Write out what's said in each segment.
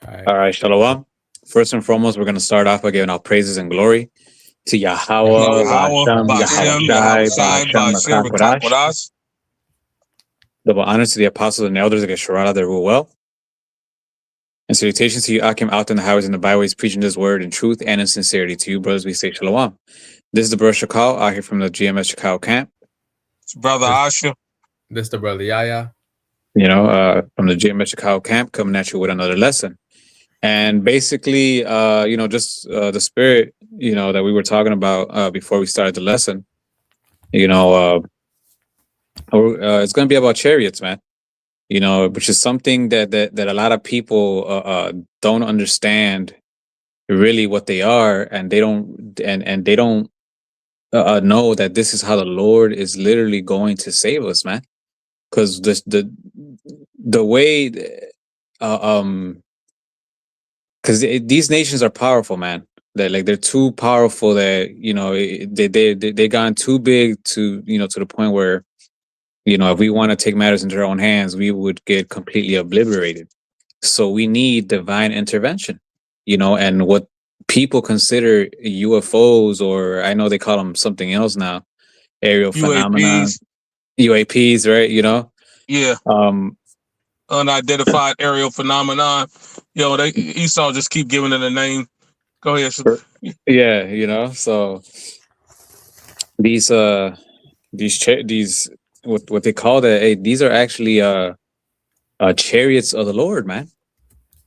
All right. right, Shalom. First and foremost, we're going to start off by giving our praises and glory to Yahweh, Yahweh, Ba'ashem, Bashem, Yahawashi, Yahushai, Ba'ashem, Bashem, Makakwadash. Rakakwadash. Double honors to the apostles and elders that get Shurala that rule well. And salutations to you, Akim, out in the highways and the byways, preaching this word in truth and in sincerity. To you, brothers, we say Shalom. This is the brother Shakal out here from the GMS Shakal camp, It's Brother This, Asha. this the brother Yaya. from the GMS Shakal camp, coming at you with another lesson. And basically, just the spirit, that we were talking about before we started the lesson, it's going to be about chariots, man. Which is something that a lot of people don't understand really what they are, and they don't know that this is how the Lord is literally going to save us, man. Because the way, because these nations are powerful, man. They're too powerful that they gone too big to the point where if we want to take matters into our own hands, we would get completely obliterated. So we need divine intervention, and what people consider UFOs, or I know they call them something else now, aerial phenomena, UAPs. UAPs, right? Yeah. Um, Unidentified aerial phenomenon. Esau just keep giving it a name. Go ahead. yeah, so these these what they call these are actually chariots of the Lord, man.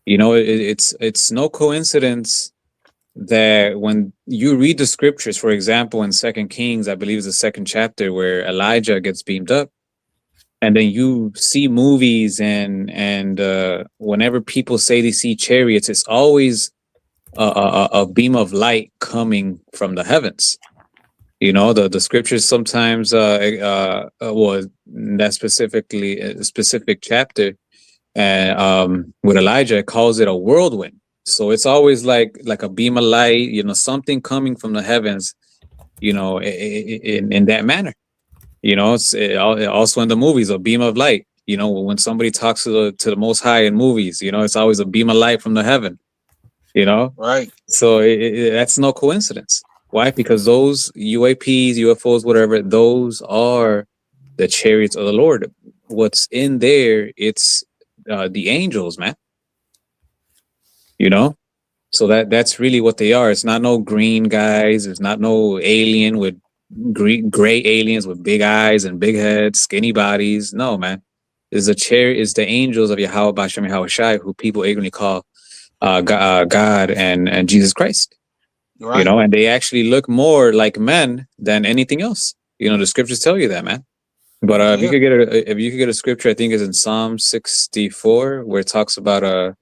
It's no coincidence that when you read the scriptures, for example, in Second Kings, I believe it's the second chapter where Elijah gets beamed up, and then you see movies and whenever people say they see chariots, it's always a beam of light coming from the heavens. The scriptures sometimes was that specifically a specific chapter, and with Elijah, it calls it a whirlwind. So it's always like a beam of light, something coming from the heavens, in that manner. It's also in the movies, a beam of light. When somebody talks to the Most High in movies, it's always a beam of light from the heaven. Right. So that's no coincidence. Why? Because those UAPs, UFOs, whatever, those are the chariots of the Lord. What's in there? It's the angels, man. So that's really what they are. It's not no green guys. It's not no alien with gray aliens with big eyes and big heads, skinny bodies. No, man. Is the angels of Yahweh Bashem Yahushai, who people ignorantly call God and Jesus Christ. Right. And they actually look more like men than anything else. The scriptures tell you that, man. But if you could get a scripture, I think is in Psalm 64, where it talks about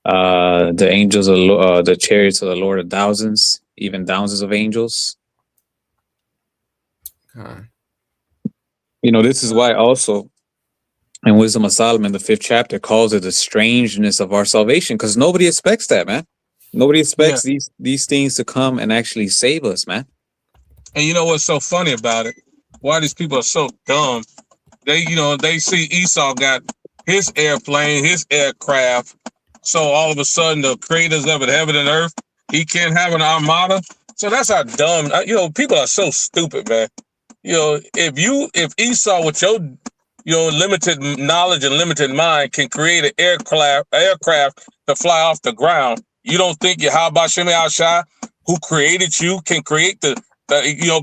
the angels of the chariots of the Lord of thousands, even thousands of angels. Okay. This is why also in Wisdom of Solomon, the 5th chapter calls it the strangeness of our salvation, because nobody expects that, man. Nobody expects these things to come and actually save us, man. And you know what's so funny about it? Why these people are so dumb? They see Esau got his airplane, his aircraft. So all of a sudden, the creators of it, heaven and earth, he can't have an armada. So that's how dumb. People are so stupid, man. If Esau with your limited knowledge and limited mind can create an aircraft to fly off the ground, you don't think Yahweh Shemi Al-Shai, who created you, can create the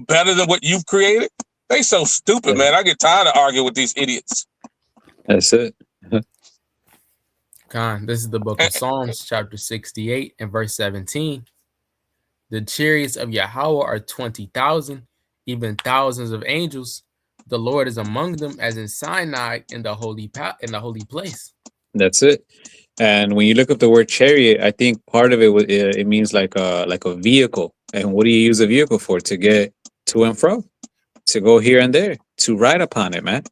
better than what you've created? They so stupid, man. I get tired of arguing with these idiots. That's it. God, this is the book of Psalms, chapter 68 and verse 17. The chariots of Yahweh are 20,000, even thousands of angels. The Lord is among them, as in Sinai in the holy place. That's it. And when you look up the word chariot, I think part of it means like a vehicle. And what do you use a vehicle for? To get to and fro, to go here and there, to ride upon it, man.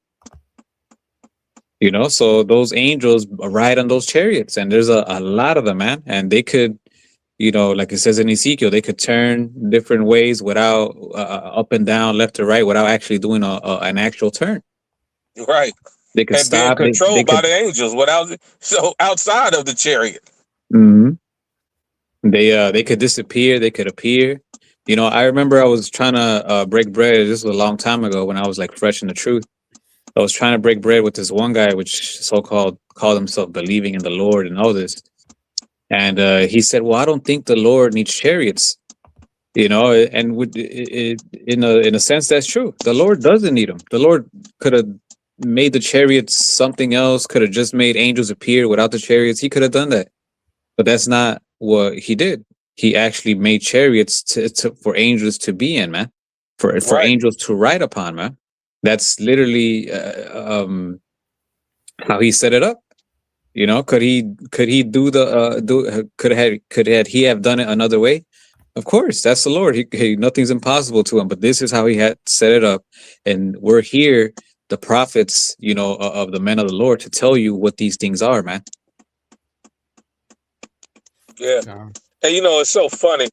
So those angels ride on those chariots, and there's a lot of them, man. And they could, like it says in Ezekiel, they could turn different ways without up and down, left to right, without actually doing an actual turn. Right. They could and stop. being controlled by the angels outside of the chariot. Hmm. They could disappear, they could appear. I remember I was trying to break bread. This was a long time ago when I was like fresh in the truth. I was trying to break bread with this one guy, which called himself believing in the Lord and all this. And he said, "Well, I don't think the Lord needs chariots." And in a sense, that's true. The Lord doesn't need them. The Lord could have made the chariots something else. Could have just made angels appear without the chariots. He could have done that, but that's not what he did. He actually made chariots for angels to be in, man. For Right. angels to ride upon, man. That's literally how he set it up. Could he do the could he have done it another way? Of course, that's the Lord. Nothing's impossible to him. But this is how he had set it up, and we're here, the prophets, of the men of the Lord, to tell you what these things are, man. Yeah. Okay. And it's so funny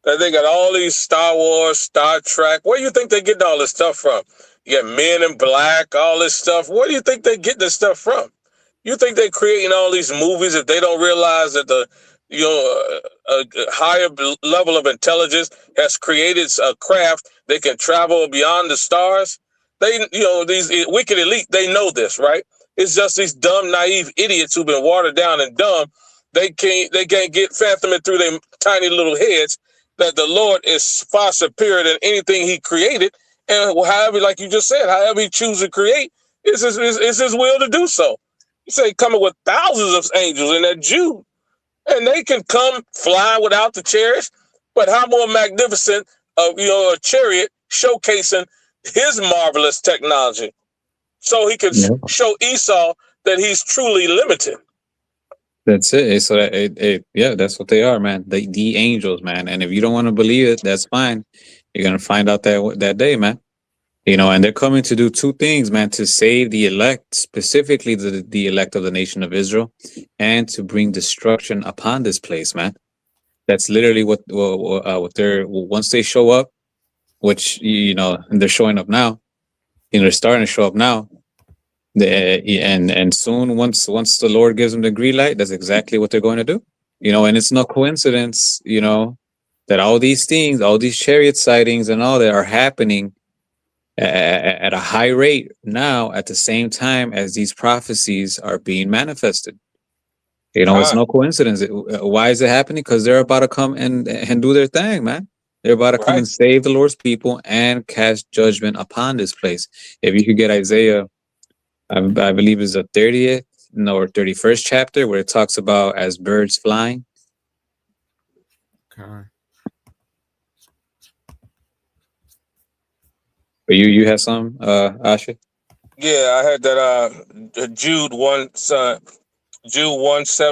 that they got all these Star Wars, Star Trek. Where do you think they getting all this stuff from? You got Men in Black, all this stuff. Where do you think they getting this stuff from? You think they're creating all these movies if they don't realize that the a higher level of intelligence has created a craft that can travel beyond the stars? They, these wicked elite, they know this, right? It's just these dumb, naive idiots who've been watered down and dumb. They can't get fathom it through their tiny little heads that the Lord is far superior than anything He created, and however, like you just said, however He chooses to create, it's His will to do so. You say coming with thousands of angels in that Jude, and they can come fly without the chariots. But how more magnificent, a chariot showcasing His marvelous technology, so He can Yeah. show Esau that he's truly limited. That's it. So yeah, that's what they are, man. The angels, man. And if you don't want to believe it, that's fine. You're gonna find out that day, man. And they're coming to do two things, man: to save the elect, specifically the elect of the nation of Israel, and to bring destruction upon this place, man. That's literally what they're once they show up, which and they're showing up now. They're starting to show up now. And soon, once the Lord gives them the green light, that's exactly what they're going to do. And it's no coincidence, that all these things, all these chariot sightings and all that are happening at a high rate now, at the same time as these prophecies are being manifested. It's no coincidence. Why is it happening? Because they're about to come and do their thing, man. They're about to come Right. and save the Lord's people and cast judgment upon this place. If you could get Isaiah, I believe it's the 30th or 31st chapter, where it talks about as birds flying. Okay. But you have some, Asha? Yeah, I had that Jude 1, 7,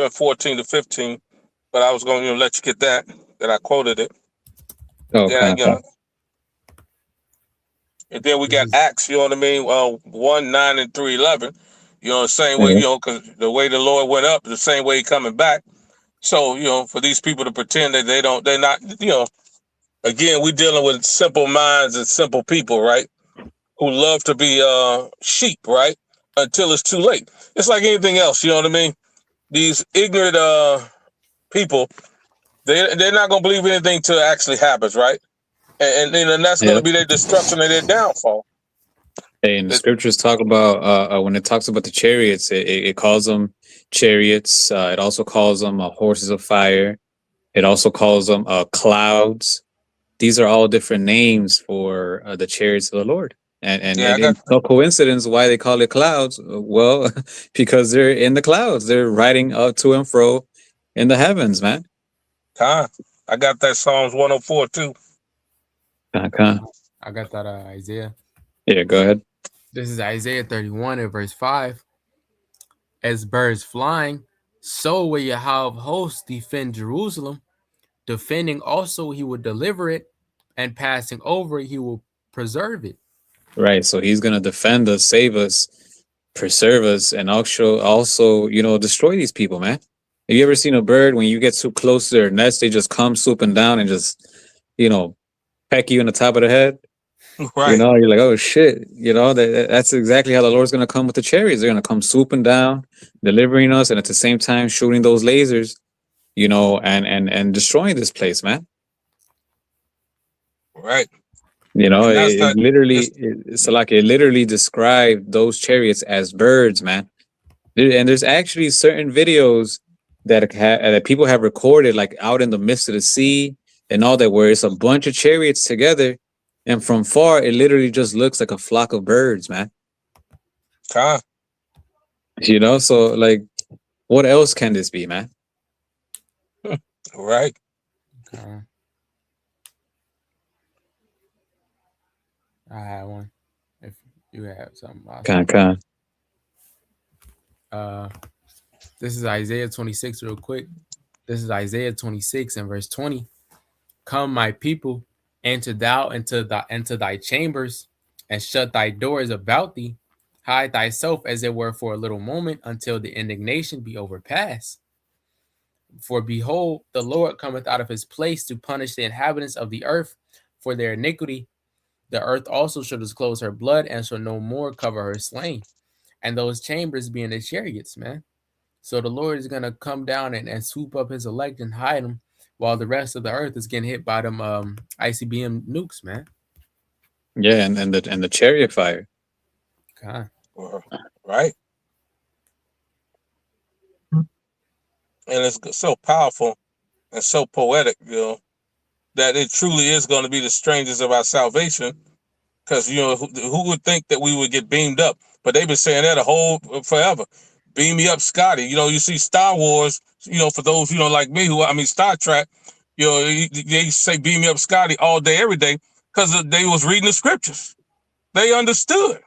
14 to 15, but I was going to let you get that I quoted it. Oh, Yeah, okay. and then we got Acts, you know what I mean? 1, 9 and 3, 11. The same way, because the way the Lord went up, the same way He coming back. So, for these people to pretend that they're not, again, we're dealing with simple minds and simple people, right? Who love to be sheep, right? Until it's too late. It's like anything else, you know what I mean? These ignorant people, they're not going to believe anything until it actually happens, right? And that's going to be their destruction and their downfall. And the scriptures talk about when it talks about the chariots, it calls them chariots. It also calls them horses of fire. It also calls them clouds. These are all different names for the chariots of the Lord. And it's no coincidence why they call it clouds. Well, because they're in the clouds. They're riding up to and fro in the heavens, man. I got that Psalms 104 too. I got that Isaiah. Yeah, go ahead. This is Isaiah 31 and verse 5. As birds flying, so will Yahweh of hosts defend Jerusalem. Defending also, He will deliver it, and passing over, He will preserve it. Right. So He's going to defend us, save us, preserve us, and also, destroy these people, man. Have you ever seen a bird, when you get too close to their nest, they just come swooping down and just, peck you in the top of the head? Right. You're like, oh shit. That's exactly how the Lord's going to come with the chariots. They're going to come swooping down, delivering us, and at the same time shooting those lasers and destroying this place, man. Right. It, And that's it that. literally, it's like it literally described those chariots as birds, man. And there's actually certain videos that people have recorded, like out in the midst of the sea and all that, where it's a bunch of chariots together, and from far it literally just looks like a flock of birds, man. Con. So like, what else can this be, man? Right. I had one. If you have something, Kind. This is Isaiah 26 real quick. This is Isaiah 26 and verse 20. Come, my people, enter thou into thy chambers, and shut thy doors about thee. Hide thyself as it were for a little moment, until the indignation be overpassed. For behold, the Lord cometh out of his place to punish the inhabitants of the earth for their iniquity. The earth also shall disclose her blood, and shall no more cover her slain. And those chambers being the chariots, man. So the Lord is going to come down and swoop up his elect and hide them, while the rest of the earth is getting hit by them ICBM nukes, man. Yeah, and the chariot fire. God. Right. And it's so powerful and so poetic, that it truly is going to be the strangers of our salvation. Because, who would think that we would get beamed up? But they've been saying that forever. Beam me up, Scotty. You see Star Wars, for those, like me, Star Trek, they say beam me up, Scotty, all day, every day, because they was reading the scriptures. They understood.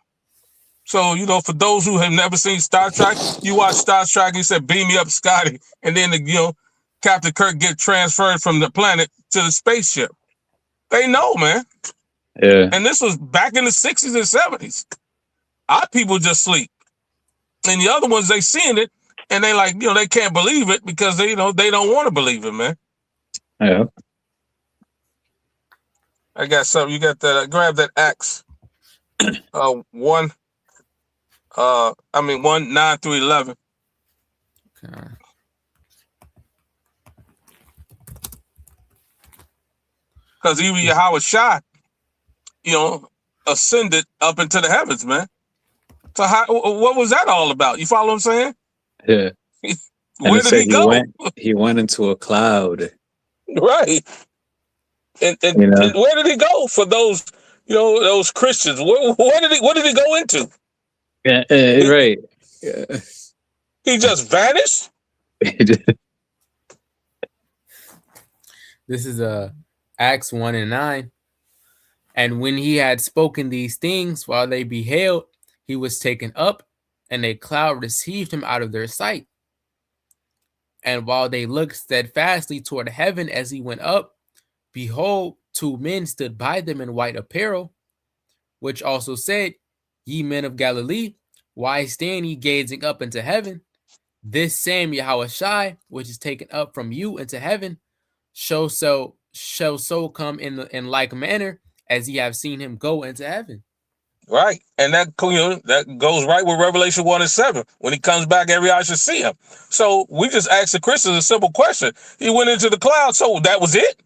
So, for those who have never seen Star Trek, you watch Star Trek and you said, beam me up, Scotty. And then, Captain Kirk get transferred from the planet to the spaceship. They know, man. Yeah. And this was back in the 60s and 70s. Our people just sleep. And the other ones, they seeing it, and they like, they can't believe it because they don't want to believe it, man. Yeah. I got something. You got that. Grab that Acts 1, 9 through 11. Okay. Because even Yahweh Shai, ascended up into the heavens, man. So what was that all about? You follow what I'm saying? Yeah. Where did he go? He went into a cloud. Right. And where did he go for those, those Christians? What did he go into? Yeah, right. Yeah. He just vanished? This is Acts 1 and 9. And when he had spoken these things, while they beheld, he was taken up, and a cloud received him out of their sight. And while they looked steadfastly toward heaven as he went up, behold, 2 men stood by them in white apparel, which also said, Ye men of Galilee, why stand ye gazing up into heaven? This same Yahweh Shai, which is taken up from you into heaven, shall so come in like manner as ye have seen him go into heaven. Right. And that goes right with Revelation 1 and 7. When he comes back, every eye should see him. So we just asked the Christians a simple question. He went into the cloud, so that was it?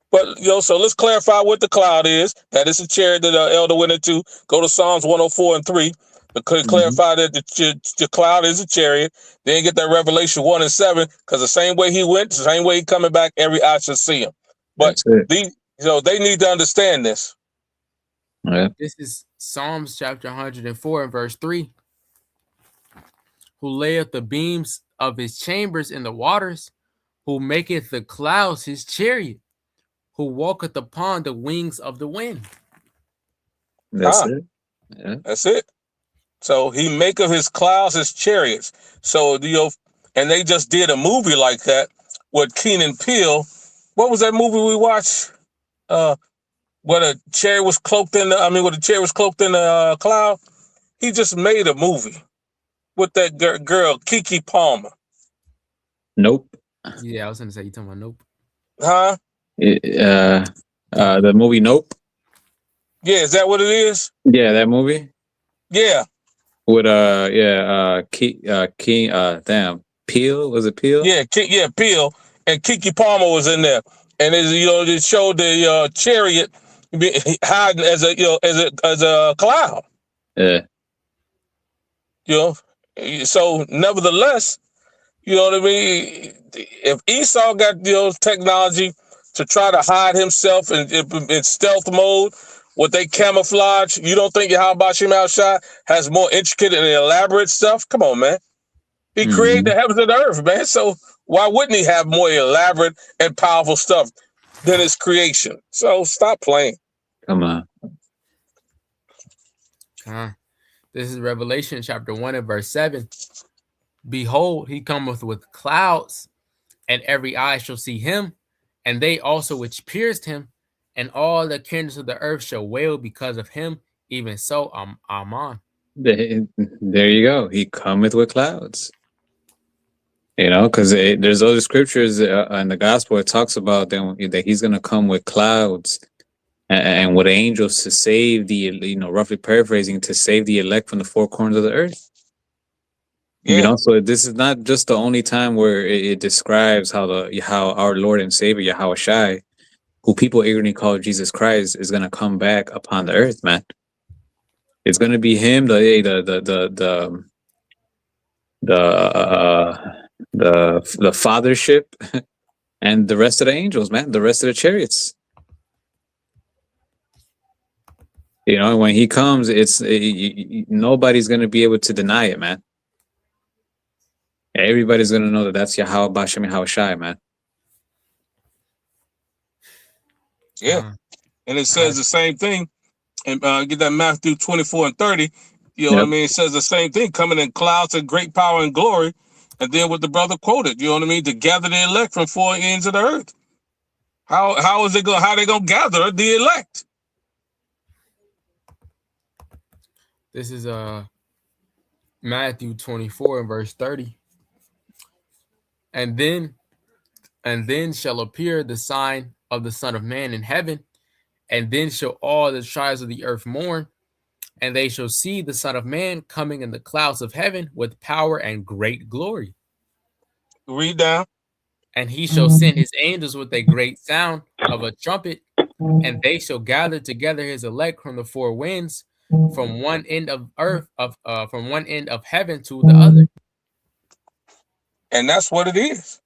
But, so let's clarify what the cloud is. That is a chariot that Elder went into. Go to Psalms 104 and 3. To clarify that the cloud is a chariot. Then get that Revelation 1 and 7, because the same way he went, the same way he coming back, every eye should see him. But they need to understand this. Yeah. This is Psalms chapter 104 and verse 3. Who layeth the beams of his chambers in the waters, who maketh the clouds his chariot, who walketh upon the wings of the wind. That's it. Yeah. That's it. So he maketh his clouds his chariots. So and they just did a movie like that with Keenan Peele. What was that movie we watched? Where the chariot was cloaked in the cloud. He just made a movie with that girl Keke Palmer. Nope. Yeah, I was gonna say you talking about Nope. Huh? The movie Nope. Yeah, is that what it is? Yeah, that movie. Yeah. With damn, Peel? Was it Peel? Yeah, Peel, and Kiki Palmer was in there, and it showed the chariot hiding as a as a cloud. Yeah. So nevertheless, you know what I mean. If Esau got technology to try to hide himself in stealth mode with they camouflage, you don't think Yahweh Shema Shai has more intricate and elaborate stuff? Come on, man. He created the heavens and the earth, man. So why wouldn't he have more elaborate and powerful stuff than his creation? So stop playing. Come on. This is Revelation chapter 1 and verse 7. Behold, he cometh with clouds, and every eye shall see him, and they also which pierced him, and all the kindreds of the earth shall wail because of him. Even so, Amen. There you go. He cometh with clouds. Because there's other scriptures in the gospel. It talks about that he's going to come with clouds and with angels to save the, roughly paraphrasing, to save the elect from the four corners of the earth. Yeah. So this is not just the only time where it describes how our Lord and Savior Yahweh Shai, who people ignorantly call Jesus Christ, is going to come back upon the earth, man. It's going to be him, the fathership, and the rest of the angels, man, the rest of the chariots. When he comes, nobody's going to be able to deny it, man. Everybody's going to know that that's Yahweh Bashem Yahweh Shai, man. Yeah. And it says the same thing. And get that Matthew 24 and 30. What I mean? It says the same thing, coming in clouds of great power and glory. And then what the brother quoted, you know what I mean? To gather the elect from four ends of the earth. How they gonna gather the elect? This is Matthew 24 and verse 30. And then shall appear the sign of the Son of Man in heaven, and then shall all the tribes of the earth mourn, and they shall see the Son of Man coming in the clouds of heaven with power and great glory. Read down. And he shall send his angels with a great sound of a trumpet, and they shall gather together his elect from the four winds, from one end of earth from one end of heaven to the other. And that's what it is.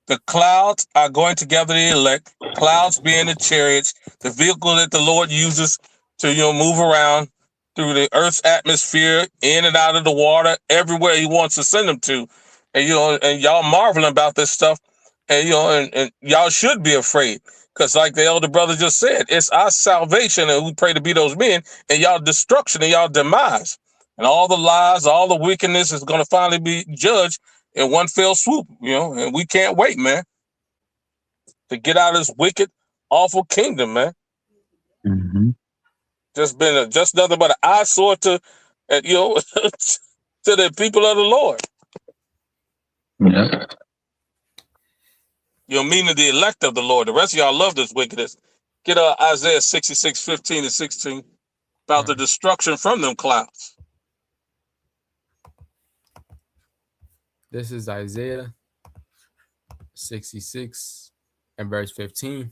The clouds are going to gather the elect. Clouds being the chariots, the vehicle that the Lord uses to move around through the earth's atmosphere, in and out of the water, everywhere he wants to send them to. And and y'all marveling about this stuff, and y'all should be afraid, because like the elder brother just said, it's our salvation, and we pray to be those men, and y'all destruction and y'all demise, and all the lies, all the wickedness is going to finally be judged in one fell swoop, and we can't wait, man, to get out of this wicked, awful kingdom, man. Just nothing but an eyesore to, to the people of the Lord. Yeah. Meaning the elect of the Lord. The rest of y'all love this wickedness. Get Isaiah 66, 15 and 16 about the destruction from them clouds. This is Isaiah 66 and verse 15.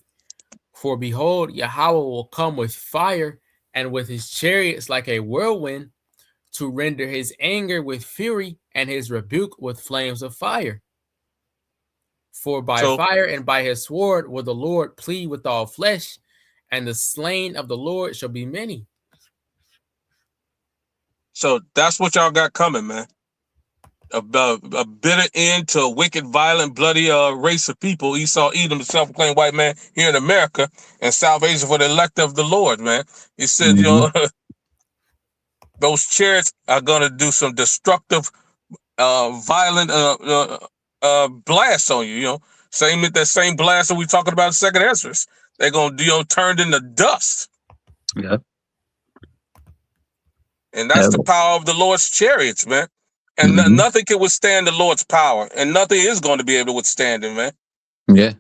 For behold, Yahweh will come with fire, and with his chariots like a whirlwind, to render his anger with fury and his rebuke with flames of fire. For by fire and by his sword will the Lord plead with all flesh, and the slain of the Lord shall be many. So that's what y'all got coming, man. A bitter end to a wicked, violent, bloody race of people. Esau, Edom, the self-proclaimed white man here in America, and salvation for the elect of the Lord, man. He said, those chariots are going to do some destructive, violent blasts on you. That same blast that we talking about in Second Ezra. They're going to turned into dust. Yeah. And that's the power of the Lord's chariots, man. And nothing can withstand the Lord's power, and nothing is going to be able to withstand him, man. Yeah.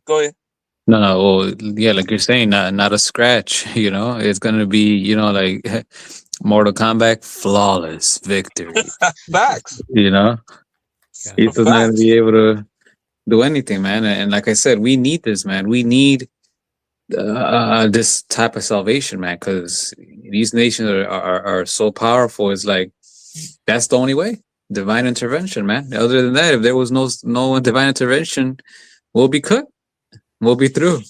Go ahead. No. Well, yeah, like you're saying, not a scratch. It's gonna be, like Mortal Kombat, flawless victory. Facts. Esau's not gonna be able to do anything, man. And like I said, we need this, man. We need this type of salvation, man, because these nations are so powerful. It's like that's the only way. Divine intervention, man. Other than that, if there was no divine intervention, we'll be cooked. We'll be through.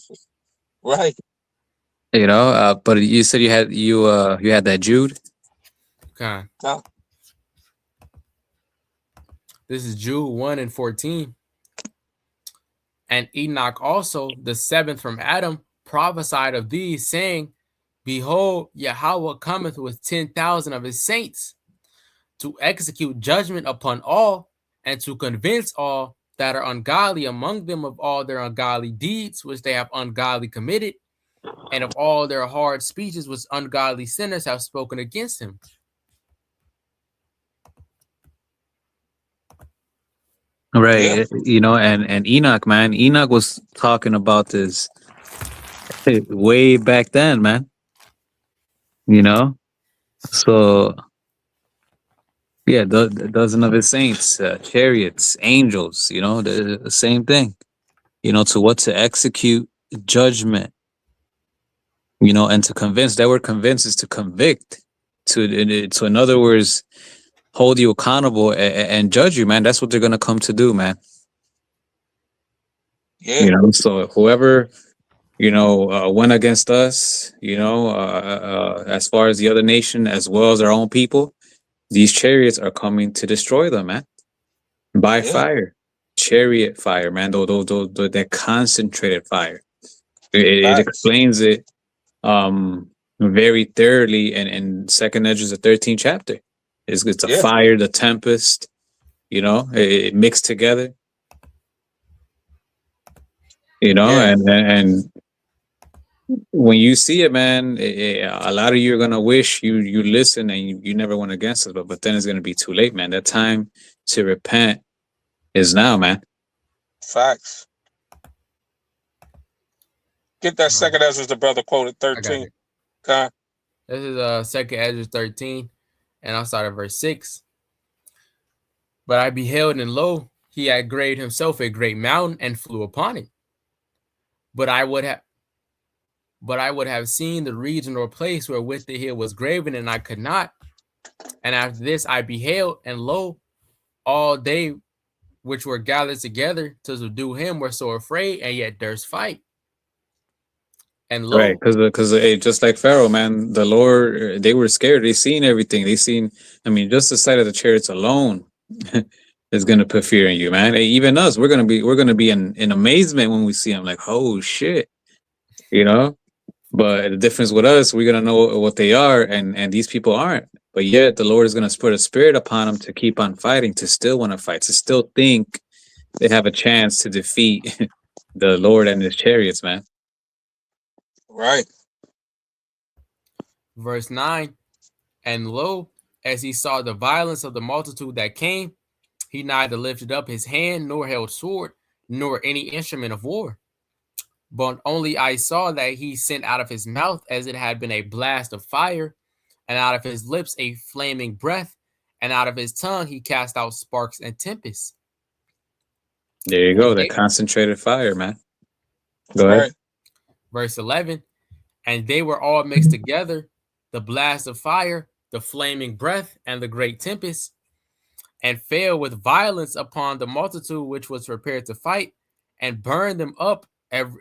Right. You know. But you said you had that Jude. Okay. No. This is Jude 1 and 14. And Enoch also, the seventh from Adam, prophesied of these, saying, Behold, Yahweh cometh with 10,000 of his saints to execute judgment upon all and to convince all that are ungodly among them of all their ungodly deeds which they have ungodly committed, and of all their hard speeches which ungodly sinners have spoken against him. Right. Yeah. You know, and Enoch, man, Enoch was talking about this way back then, man. You know, so yeah, the dozen of his saints, chariots, angels. You know, the same thing. You know, to execute judgment. You know, and to convince. That word "convince" is to convict. To in other words, hold you accountable and judge you, man. That's what they're gonna come to do, man. Yeah. You know, so whoever went against us, as far as the other nation as well as our own people, these chariots are coming to destroy them, man, by Yeah. fire, chariot fire, man. That concentrated fire. It Facts. explains it very thoroughly in Second Edges, the 13th chapter. It's a Yeah. fire, the tempest. You know, it mixed together. You know, Yeah. and when you see it, man, a lot of you are gonna wish you listen and you never went against us, but then it's gonna be too late, man. That time to repent is now, man. Facts. Get that second Ezra, the brother quoted I got 13. it. Okay. This is Second Ezra 13, and I'll start at verse 6. But I beheld, and lo, he had graved himself a great mountain and flew upon it. But I would have seen the region or place wherewith the hill was graven, and I could not. And after this I beheld, and lo, all they which were gathered together to subdue him were so afraid, and yet durst fight. And lo, Right, because just like Pharaoh, man, the Lord, they were scared. They seen everything. They seen. I mean, just the sight of the chariots alone is gonna put fear in you, man. Even us, we're gonna be in amazement when we see them. Like, oh shit, you know. But the difference with us, we're gonna know what they are, and these people aren't. But yet, the Lord is gonna put a spirit upon them to keep on fighting, to still want to fight, to still think they have a chance to defeat the Lord and his chariots, man. Right. verse 9, and lo, as he saw the violence of the multitude that came, he neither lifted up his hand, nor held sword, nor any instrument of war. But only I saw that he sent out of his mouth as it had been a blast of fire, and out of his lips a flaming breath, and out of his tongue he cast out sparks and tempests. There you go, And that they- concentrated fire, man. That's Go ahead. right. Verse 11, and they were all mixed together, the blast of fire, the flaming breath, and the great tempest, and fell with violence upon the multitude which was prepared to fight, and burned them up every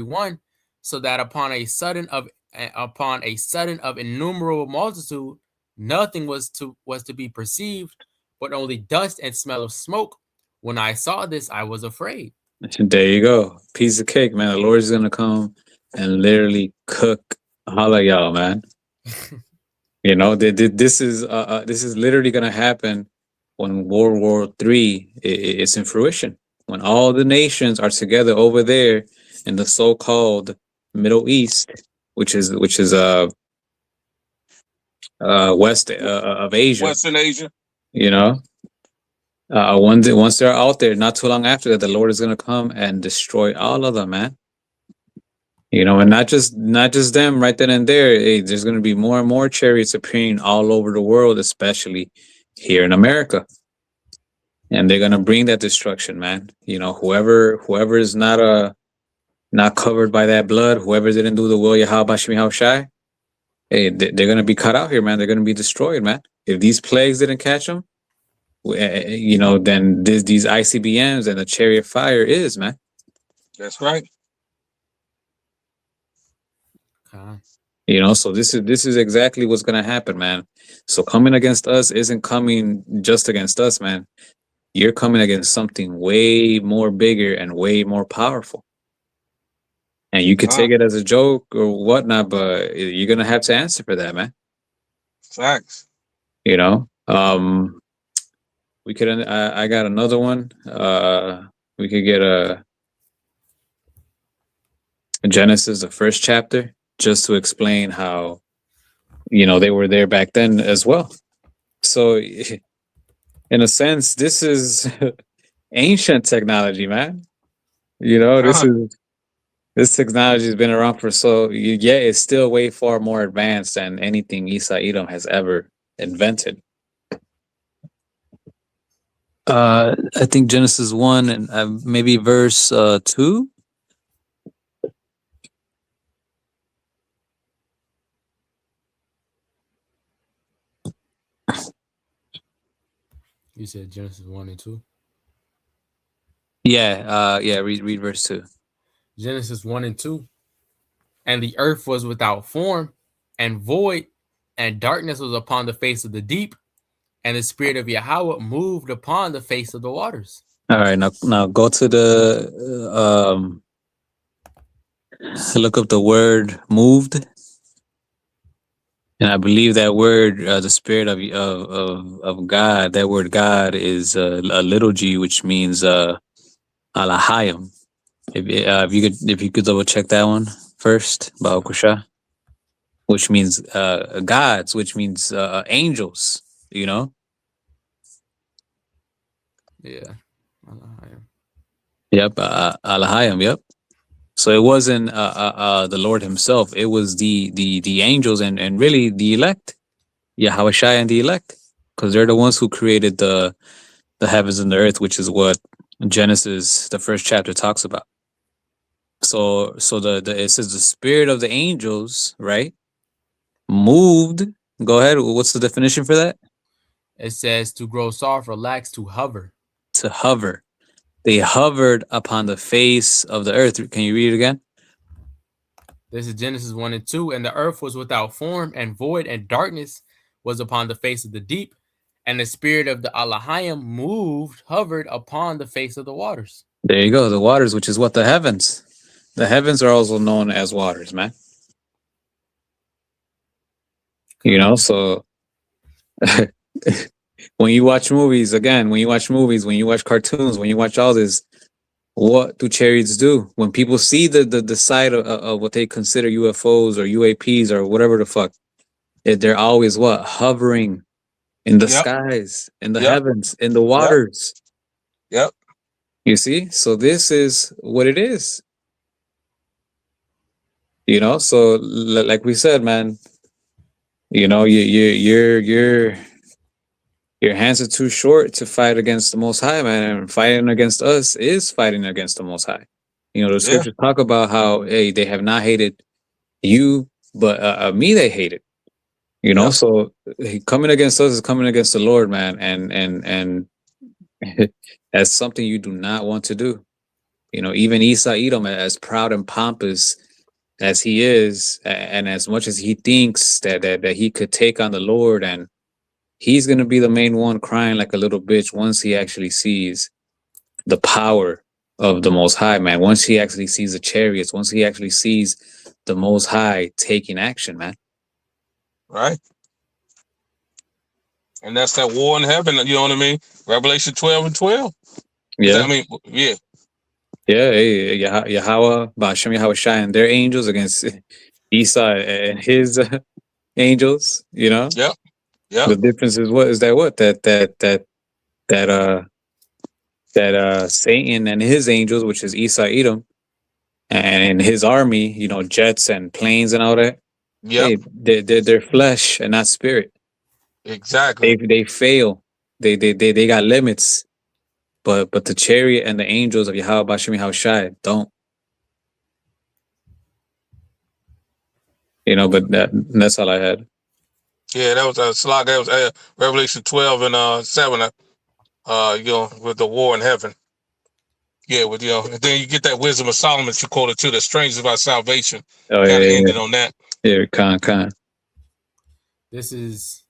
one, so that upon a sudden of innumerable multitude, nothing was to be perceived, but only dust and smell of smoke. When I saw this, I was afraid. There you go. Piece of cake, man. The Lord is gonna come and literally cook all of y'all, man. You know, this is literally gonna happen when World War III is in fruition. When all the nations are together over there in the so-called Middle East, which is west of Asia. Western Asia. You know, once they're out there, not too long after that, the Lord is gonna come and destroy all of them, man. You know, and not just them right then and there. Hey, there's gonna be more and more chariots appearing all over the world, especially here in America. and they're gonna bring that destruction, man. Whoever is not covered by that blood, whoever didn't do the will Yahweh Shai Shai, hey, they're gonna be cut out here, man. They're gonna be destroyed, man. If these plagues didn't catch them, then these ICBMs and the chariot fire is, man. That's right. So this is exactly what's gonna happen, man. So coming against us isn't coming just against us, man. You're coming against something way more bigger and way more powerful. And you could take it as a joke or whatnot, but you're gonna have to answer for that, man. Facts. We could. I got another one. We could get a Genesis, the first chapter, just to explain how they were there back then as well. So, in a sense, this is ancient technology, man. This technology has been around for it's still way far more advanced than anything Isa Edom has ever invented. I think Genesis 1 and maybe verse 2. You said Genesis 1 and 2? Yeah, read verse 2. Genesis 1 and 2. And the earth was without form and void, and darkness was upon the face of the deep, and the spirit of Yahweh moved upon the face of the waters. All right, now go to the look up the word moved. And I believe that word, the spirit of God, that word God is a little g, which means alahayim. If you could double check that one first, Ba'akusha, which means gods, which means angels. Yeah. Yep, alahayim. Yep. So it wasn't the Lord Himself; it was the angels and really the elect, Yahweh Shai and the elect, because they're the ones who created the heavens and the earth, which is what Genesis, the first chapter, talks about. So it says the spirit of the angels, right, moved. Go ahead. What's the definition for that? It says to grow soft, relax, to hover. To hover. They hovered upon the face of the earth. Can you read it again? This is Genesis 1 and 2. And the earth was without form and void, and darkness was upon the face of the deep. And the spirit of the Alahayim hovered upon the face of the waters. There you go. The waters, which is what the heavens. The heavens are also known as waters, man. So when you watch movies, when you watch cartoons, when you watch all this, what do chariots do? When people see the side of what they consider UFOs or UAPs or whatever the fuck, they're always what? Hovering in the skies, in the heavens, in the waters. Yep. You see? So this is what it is. So like we said, man, your hands are too short to fight against the Most High, man. And fighting against us is fighting against the Most High. The scriptures talk about how, hey, they have not hated you, but me they hated. So coming against us is coming against the Lord, man, and that's something you do not want to do. Even Isa Edom, as proud and pompous as he is, and as much as he thinks that he could take on the Lord, and he's going to be the main one crying like a little bitch once he actually sees the power of the Most High, man. Once he actually sees the chariots, once he actually sees the Most High taking action, man. Right. And that's that war in heaven, you know what I mean? Revelation 12 and 12. Yeah. Yeah. Yeah, hey, Yahweh, Ba'ashem Yahweh Shai, and their angels against Esau and his angels, Yep. The difference is that Satan and his angels, which is Esau Edom, and his army, jets and planes and all that. Yeah. They're flesh and not spirit. Exactly. They fail. They got limits. but the chariot and the angels of Yahweh Bashim Yahushai don't. You know, but that's all I had. Yeah, that was a slog. That was Revelation 12 and 7. With the war in heaven. Yeah, with and then you get that wisdom of Solomon that you quoted too. The strangers of our salvation. Oh Kind of yeah, ended on that. yeah, Khan. This is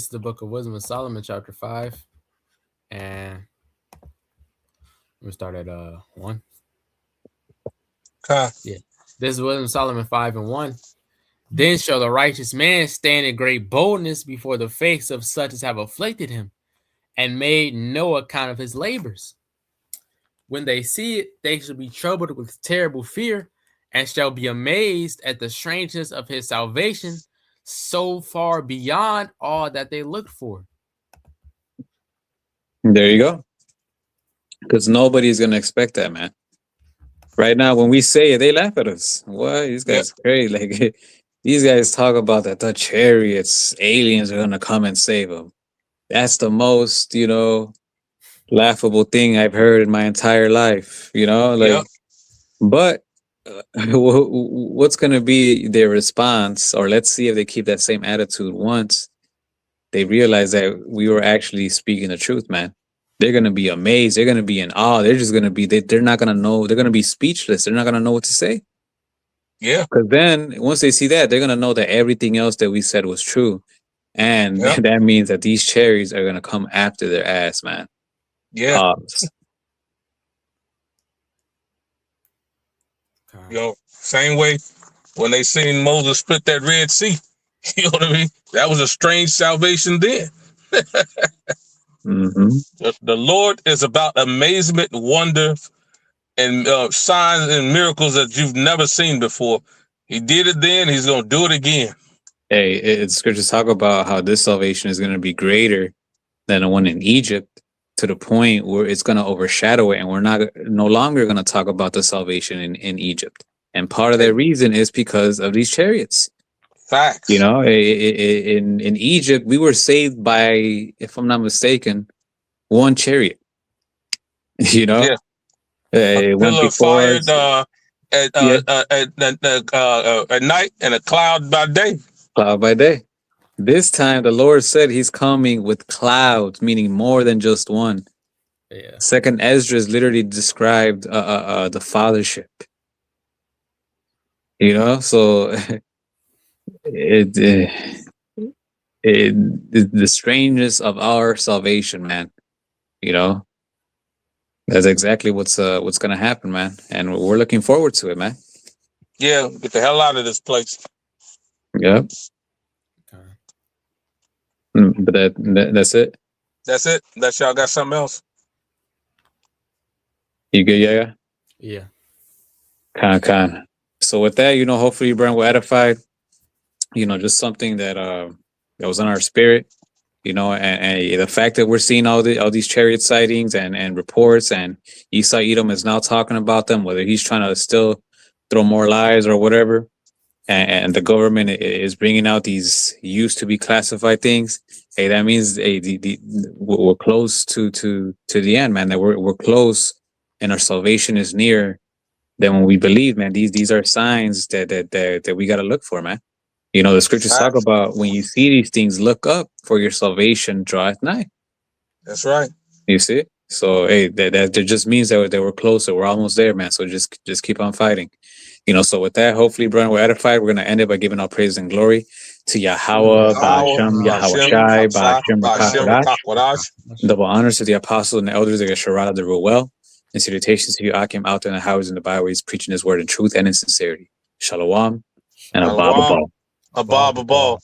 the book of Wisdom of Solomon, chapter 5. And we start at 1. Khan. Yeah. This is Wisdom of Solomon 5 and 1. Then shall the righteous man stand in great boldness before the face of such as have afflicted him, and made no account of his labors. When they see it, they shall be troubled with terrible fear, and shall be amazed at the strangeness of his salvation, so far beyond all that they looked for. There you go. Because nobody's gonna expect that, man. Right now, when we say it, they laugh at us. What? These guys crazy. Like these guys talk about that the chariots, aliens are gonna come and save them. That's the most, laughable thing I've heard in my entire life. But what's gonna be their response? Or let's see if they keep that same attitude once they realize that we were actually speaking the truth, man. They're gonna be amazed. They're gonna be in awe. They're just gonna be. They're not gonna know. They're gonna be speechless. They're not gonna know what to say. Yeah. Because then once they see that, they're gonna know that everything else that we said was true, and that means that these cherries are gonna come after their ass, man. Yeah. Same way when they seen Moses split that Red Sea. You know what I mean? That was a strange salvation then. The Lord is about amazement, wonder, and signs and miracles that you've never seen before. He did it then. He's going to do it again. Hey, it's scriptures talk about how this salvation is going to be greater than the one in Egypt, to the point where it's going to overshadow it, and we're no longer going to talk about the salvation in Egypt. And part of that reason is because of these chariots. Facts. In Egypt, we were saved by, if I'm not mistaken, one chariot. It went before us. At night, and a cloud by day. Cloud by day. This time, the Lord said He's coming with clouds, meaning more than just one. Yeah. Second Esdras literally described the fathership. So the strangeness of our salvation, man. That's exactly what's gonna happen, man, and we're looking forward to it, man. Yeah, get the hell out of this place. Yep. But that's it. That's it. Unless y'all got something else. You good? Yeah. Yeah. Con. So with that, hopefully, Brian, we're edified. Just something that was in our spirit. And the fact that we're seeing all these chariot sightings and reports, and Esau Edom is now talking about them, whether he's trying to still throw more lies or whatever, and the government is bringing out these used to be classified things. Hey, that means we're close to the end, man. That we're close, and our salvation is near. Then when we believe, man, these are signs that we got to look for, man. The scriptures talk about when you see these things, look up, for your salvation draweth nigh. That's right. You see? So hey, that just means that we're closer. We're almost there, man. So just keep on fighting. So with that, hopefully, brother, we're edified. We're gonna end it by giving all praise and glory to Yahweh, Ba'ashem, Yahweh Shai, Ba'ashem, double honors to the apostles and the elders of Yesharada, the rule well, and salutations to you, Akim, out there in the highways and the byways, preaching His word in truth and in sincerity. Shalom and a Baba. A Baba Ball.